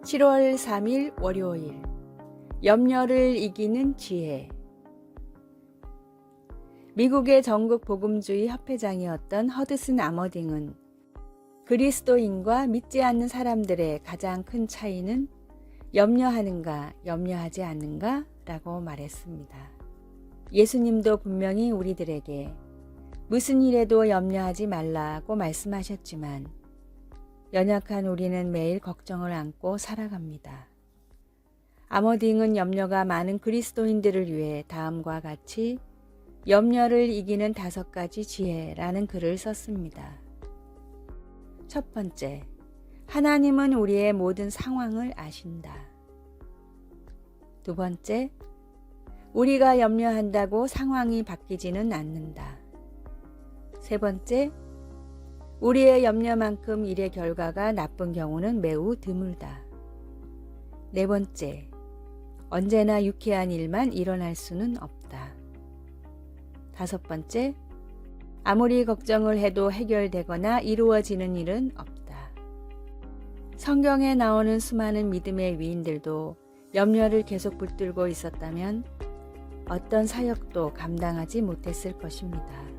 7월 3일 월요일 염려를 이기는 지혜. 미국의 전국 복음주의 협회장이었던 허드슨 아머딩은 그리스도인과 믿지 않는 사람들의 가장 큰 차이는 염려하는가, 염려하지 않는가 라고 말했습니다. 예수님도 분명히 우리들에게 무슨 일에도 염려하지 말라고 말씀하셨지만 연약한 우리는 매일 걱정을 안고 살아갑니다. 아머딩은 염려가 많은 그리스도인들을 위해 다음과 같이 염려를 이기는 5가지 지혜라는 글을 썼습니다. 첫 번째, 하나님은 우리의 모든 상황을 아신다. 두 번째, 우리가 염려한다고 상황이 바뀌지는 않는다. 세 번째, 우리의 염려만큼 일의 결과가 나쁜 경우는 매우 드물다. 네 번째, 언제나 유쾌한 일만 일어날 수는 없다. 다섯 번째, 아무리 걱정을 해도 해결되거나 이루어지는 일은 없다. 성경에 나오는 수많은 믿음의 위인들도 염려를 계속 붙들고 있었다면 어떤 사역도 감당하지 못했을 것입니다.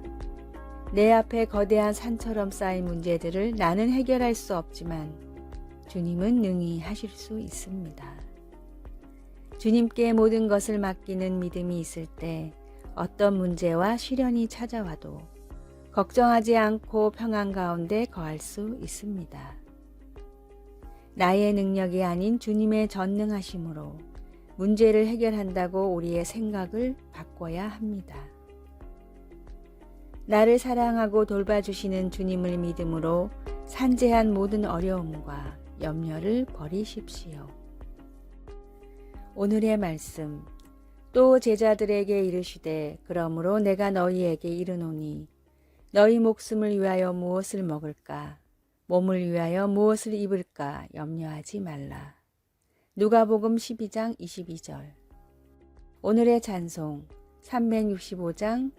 내 앞에 거대한 산처럼 쌓인 문제들을 나는 해결할 수 없지만 주님은 능히 하실 수 있습니다. 주님께 모든 것을 맡기는 믿음이 있을 때 어떤 문제와 시련이 찾아와도 걱정하지 않고 평안 가운데 거할 수 있습니다. 나의 능력이 아닌 주님의 전능하심으로 문제를 해결한다고 우리의 생각을 바꿔야 합니다. 나를 사랑하고 돌봐주시는 주님을 믿음으로 산재한 모든 어려움과 염려를 버리십시오. 오늘의 말씀, 또 제자들에게 이르시되 그러므로 내가 너희에게 이르노니 너희 목숨을 위하여 무엇을 먹을까 몸을 위하여 무엇을 입을까 염려하지 말라. 누가복음 12장 22절. 오늘의 찬송 365장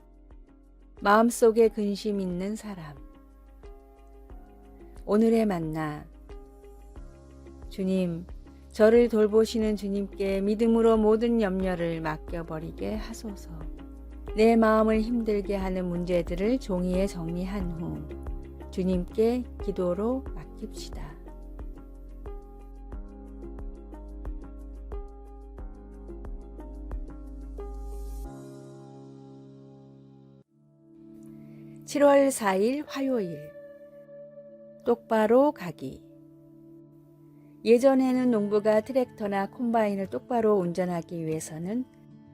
마음속에 근심 있는 사람. 오늘의 만나. 주님, 저를 돌보시는 주님께 믿음으로 모든 염려를 맡겨버리게 하소서. 내 마음을 힘들게 하는 문제들을 종이에 정리한 후 주님께 기도로 맡깁시다. (7월 4일) 화요일. 똑바로 가기. 예전에는 농부가 트랙터나 콤바인을 똑바로 운전하기 위해서는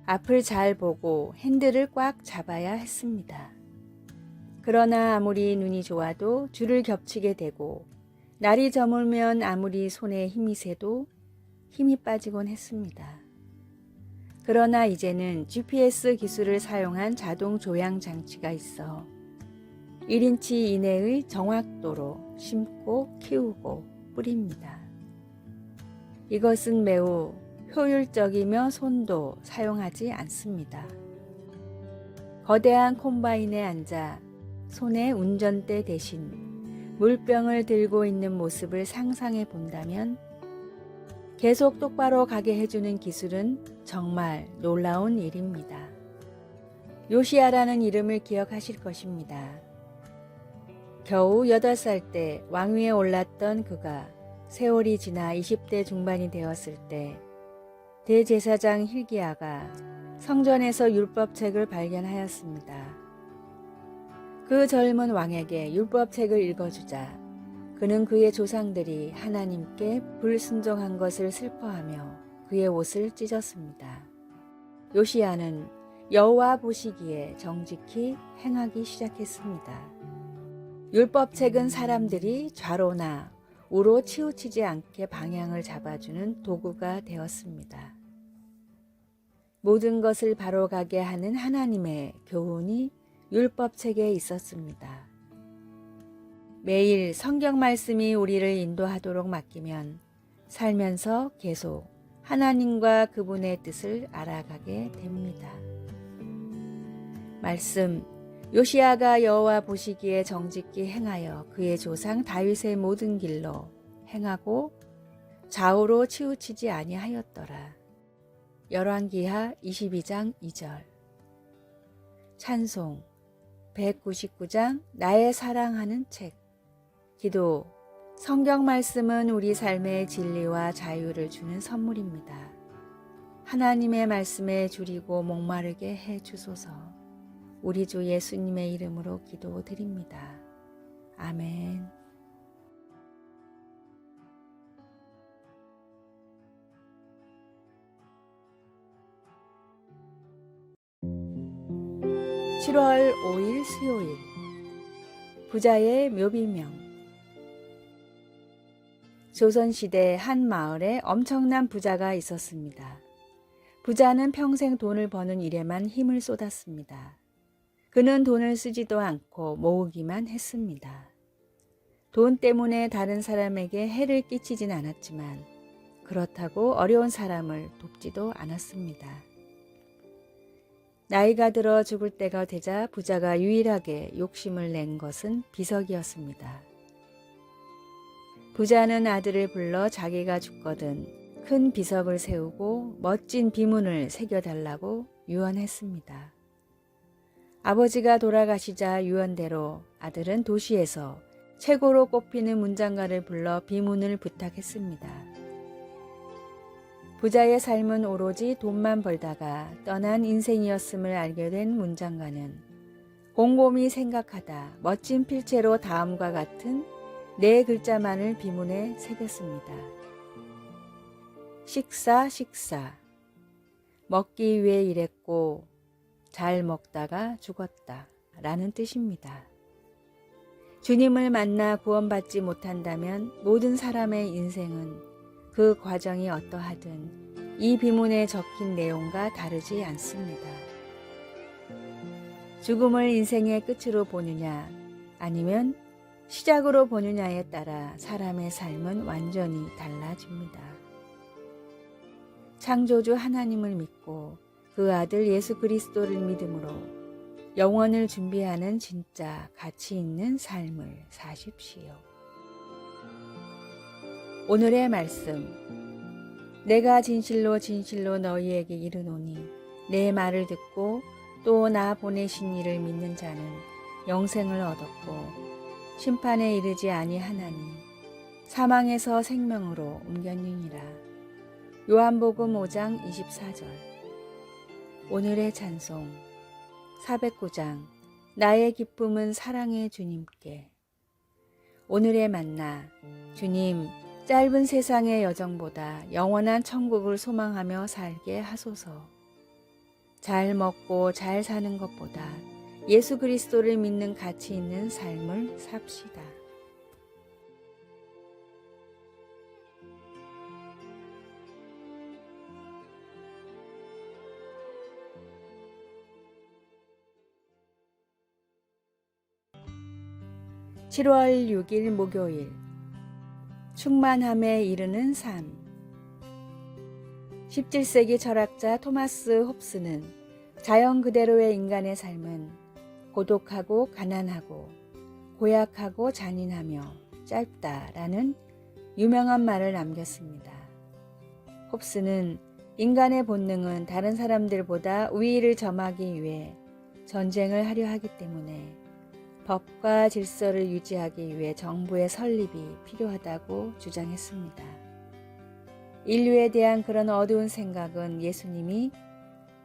앞을 잘 보고 핸들을 꽉 잡아야 했습니다. 그러나 아무리 눈이 좋아도 줄을 겹치게 되고 날이 저물면 아무리 손에 힘이 세도 힘이 빠지곤 했습니다. 그러나 이제는 GPS 기술을 사용한 자동 조향 장치가 있어 1인치 이내의 정확도로 심고 키우고 뿌립니다. 이것은 매우 효율적이며 손도 사용하지 않습니다. 거대한 콤바인에 앉아 손에 운전대 대신 물병을 들고 있는 모습을 상상해 본다면 계속 똑바로 가게 해주는 기술은 정말 놀라운 일입니다. 요시야라는 이름을 기억하실 것입니다. 겨우 8살 때 왕위에 올랐던 그가 세월이 지나 20대 중반이 되었을 때 대제사장 hil기야가 성전에서 율법책을 발견하였습니다. 그 젊은 왕에게 율법책을 읽어주자 그는 그의 조상들이 하나님께 불순종한 것을 슬퍼하며 그의 옷을 찢었습니다. 요시야는 여호와 보시기에 정직히 행하기 시작했습니다. 율법책은 사람들이 좌로나 우로 치우치지 않게 방향을 잡아주는 도구가 되었습니다. 모든 것을 바로 가게 하는 하나님의 교훈이 율법책에 있었습니다. 매일 성경 말씀이 우리를 인도하도록 맡기면 살면서 계속 하나님과 그분의 뜻을 알아가게 됩니다. 말씀, 요시야가 여호와 보시기에 정직히 행하여 그의 조상 다윗의 모든 길로 행하고 좌우로 치우치지 아니하였더라. 열왕기하 22장 2절. 찬송 199장 나의 사랑하는 책. 기도. 성경 말씀은 우리 삶의 진리와 자유를 주는 선물입니다. 하나님의 말씀에 줄이고 목마르게 해 주소서. 우리 주 예수님의 이름으로 기도드립니다. 아멘. (7월 5일) 수요일. 부자의 묘비명. 조선시대 한 마을에 엄청난 부자가 있었습니다. 부자는 평생 돈을 버는 일에만 힘을 쏟았습니다. 그는 돈을 쓰지도 않고 모으기만 했습니다. 돈 때문에 다른 사람에게 해를 끼치진 않았지만 그렇다고 어려운 사람을 돕지도 않았습니다. 나이가 들어 죽을 때가 되자 부자가 유일하게 욕심을 낸 것은 비석이었습니다. 부자는 아들을 불러 자기가 죽거든 큰 비석을 세우고 멋진 비문을 새겨달라고 유언했습니다. 아버지가 돌아가시자 유언대로 아들은 도시에서 최고로 꼽히는 문장가를 불러 비문을 부탁했습니다. 부자의 삶은 오로지 돈만 벌다가 떠난 인생이었음을 알게 된 문장가는 곰곰이 생각하다 멋진 필체로 다음과 같은 4글자만을 비문에 새겼습니다. 식사. 먹기 위해 일했고 잘 먹다가 죽었다 라는 뜻입니다. 주님을 만나 구원받지 못한다면 모든 사람의 인생은 그 과정이 어떠하든 이 비문에 적힌 내용과 다르지 않습니다. 죽음을 인생의 끝으로 보느냐 아니면 시작으로 보느냐에 따라 사람의 삶은 완전히 달라집니다. 창조주 하나님을 믿고 그 아들 예수 그리스도를 믿음으로 영원을 준비하는 진짜 가치 있는 삶을 사십시오. 오늘의 말씀. 내가 진실로 너희에게 이르노니 내 말을 듣고 또 나 보내신 이를 믿는 자는 영생을 얻었고 심판에 이르지 아니하나니 사망에서 생명으로 옮겼느니라. 요한복음 5장 24절. 오늘의 찬송 409장 나의 기쁨은 사랑의 주님께. 오늘의 만나. 주님, 짧은 세상의 여정보다 영원한 천국을 소망하며 살게 하소서. 잘 먹고 잘 사는 것보다 예수 그리스도를 믿는 가치 있는 삶을 삽시다. (7월 6일) 목요일. 충만함에 이르는 삶. 17세기 철학자 토마스 홉스는 자연 그대로의 인간의 삶은 고독하고 가난하고 고약하고 잔인하며 짧다라는 유명한 말을 남겼습니다. 홉스는 인간의 본능은 다른 사람들보다 우위를 점하기 위해 전쟁을 하려 하기 때문에 법과 질서를 유지하기 위해 정부의 설립이 필요하다고 주장했습니다. 인류에 대한 그런 어두운 생각은 예수님이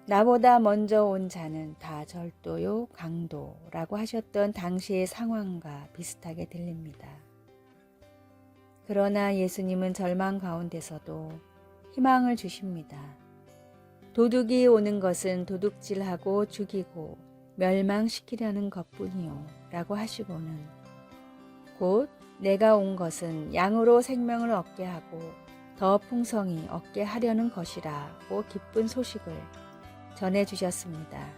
나보다 먼저 온 자는 다 절도요 강도라고 하셨던 당시의 상황과 비슷하게 들립니다. 그러나 예수님은 절망 가운데서도 희망을 주십니다. 도둑이 오는 것은 도둑질하고 죽이고 멸망시키려는 것뿐이요 라고 하시고는 곧 내가 온 것은 양으로 생명을 얻게 하고 더 풍성히 얻게 하려는 것이라고 기쁜 소식을 전해주셨습니다.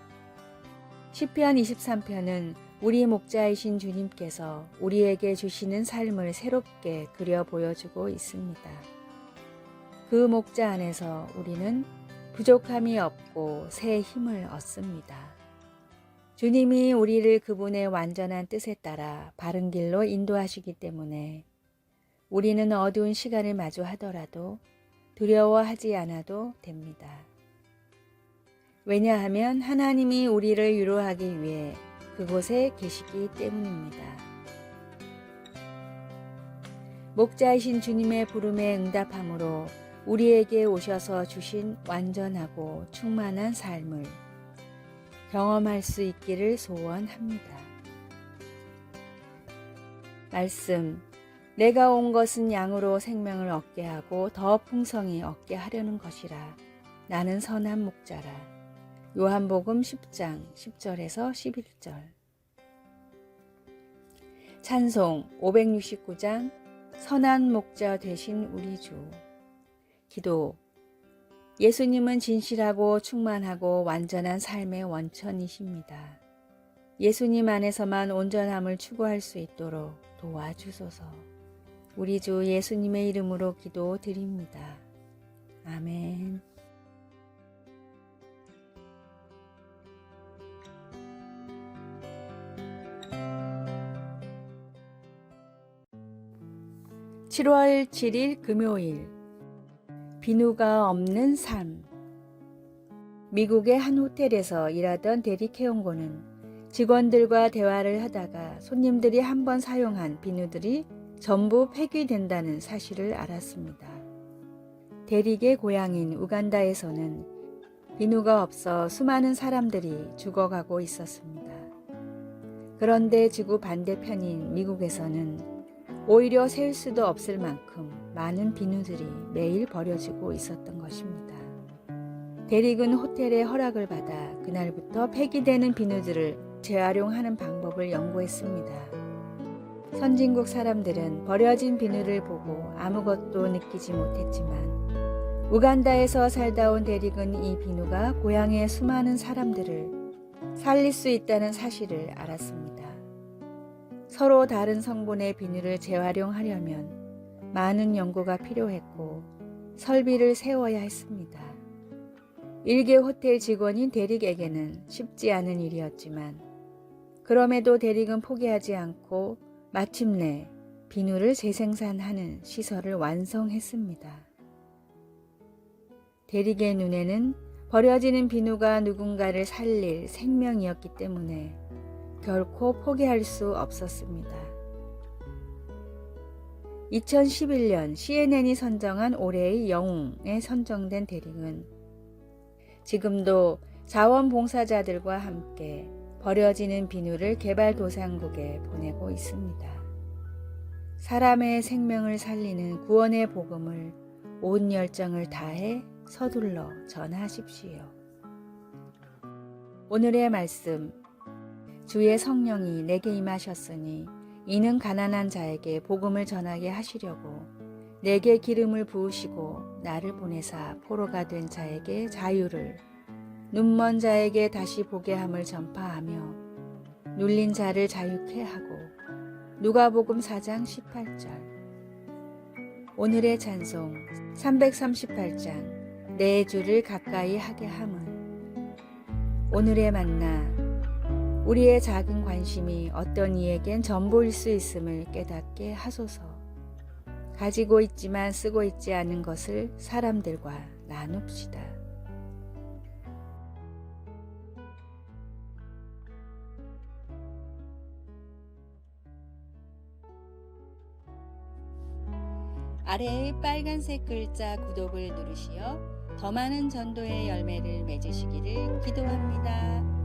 시편 23편은 우리 목자이신 주님께서 우리에게 주시는 삶을 새롭게 그려 보여주고 있습니다. 그 목자 안에서 우리는 부족함이 없고 새 힘을 얻습니다. 주님이 우리를 그분의 완전한 뜻에 따라 바른 길로 인도하시기 때문에 우리는 어두운 시간을 마주하더라도 두려워하지 않아도 됩니다. 왜냐하면 하나님이 우리를 위로하기 위해 그곳에 계시기 때문입니다. 목자이신 주님의 부름에 응답함으로 우리에게 오셔서 주신 완전하고 충만한 삶을 경험할 수 있기를 소원합니다. 말씀, 내가 온 것은 양으로 생명을 얻게 하고 더 풍성히 얻게 하려는 것이라. 나는 선한 목자라. 요한복음 10장 10절에서 11절. 찬송 569장 선한 목자 되신 우리 주. 기도, 예수님은 진실하고 충만하고 완전한 삶의 원천이십니다. 예수님 안에서만 온전함을 추구할 수 있도록 도와주소서. 우리 주 예수님의 이름으로 기도드립니다. 아멘. (7월 7일) 금요일. 비누가 없는 삶. 미국의 한 호텔에서 일하던 대리 케용고는 직원들과 대화를 하다가 손님들이 한번 사용한 비누들이 전부 폐기된다는 사실을 알았습니다. 대리의 고향인 우간다에서는 비누가 없어 수많은 사람들이 죽어가고 있었습니다. 그런데 지구 반대편인 미국에서는 오히려 셀 수도 없을 만큼 많은 비누들이 매일 버려지고 있었던 것입니다. 대릭은 호텔의 허락을 받아 그날부터 폐기되는 비누들을 재활용하는 방법을 연구했습니다. 선진국 사람들은 버려진 비누를 보고 아무것도 느끼지 못했지만 우간다에서 살다 온 대릭은 이 비누가 고향의 수많은 사람들을 살릴 수 있다는 사실을 알았습니다. 서로 다른 성분의 비누를 재활용하려면 많은 연구가 필요했고 설비를 세워야 했습니다. 일개 호텔 직원인 대릭에게는 쉽지 않은 일이었지만 그럼에도 대릭은 포기하지 않고 마침내 비누를 재생산하는 시설을 완성했습니다. 대릭의 눈에는 버려지는 비누가 누군가를 살릴 생명이었기 때문에 결코 포기할 수 없었습니다. 2011년 CNN이 선정한 올해의 영웅에 선정된 대릭은 지금도 자원봉사자들과 함께 버려지는 비누를 개발도상국에 보내고 있습니다. 사람의 생명을 살리는 구원의 복음을 온 열정을 다해 서둘러 전하십시오. 오늘의 말씀, 주의 성령이 내게 임하셨으니 이는 가난한 자에게 복음을 전하게 하시려고 내게 기름을 부으시고 나를 보내사 포로가 된 자에게 자유를, 눈먼 자에게 다시 보게 함을 전파하며 눌린 자를 자유케 하고. 누가복음 4장 18절. 오늘의 찬송 338장 내 주를 가까이 하게 함은. 오늘의 만나, 우리의 작은 관심이 어떤 이에겐 전부일 수 있음을 깨닫게 하소서. 가지고 있지만 쓰고 있지 않은 것을 사람들과 나눕시다. 아래의 빨간색 글자 구독을 누르시어 더 많은 전도의 열매를 맺으시기를 기도합니다.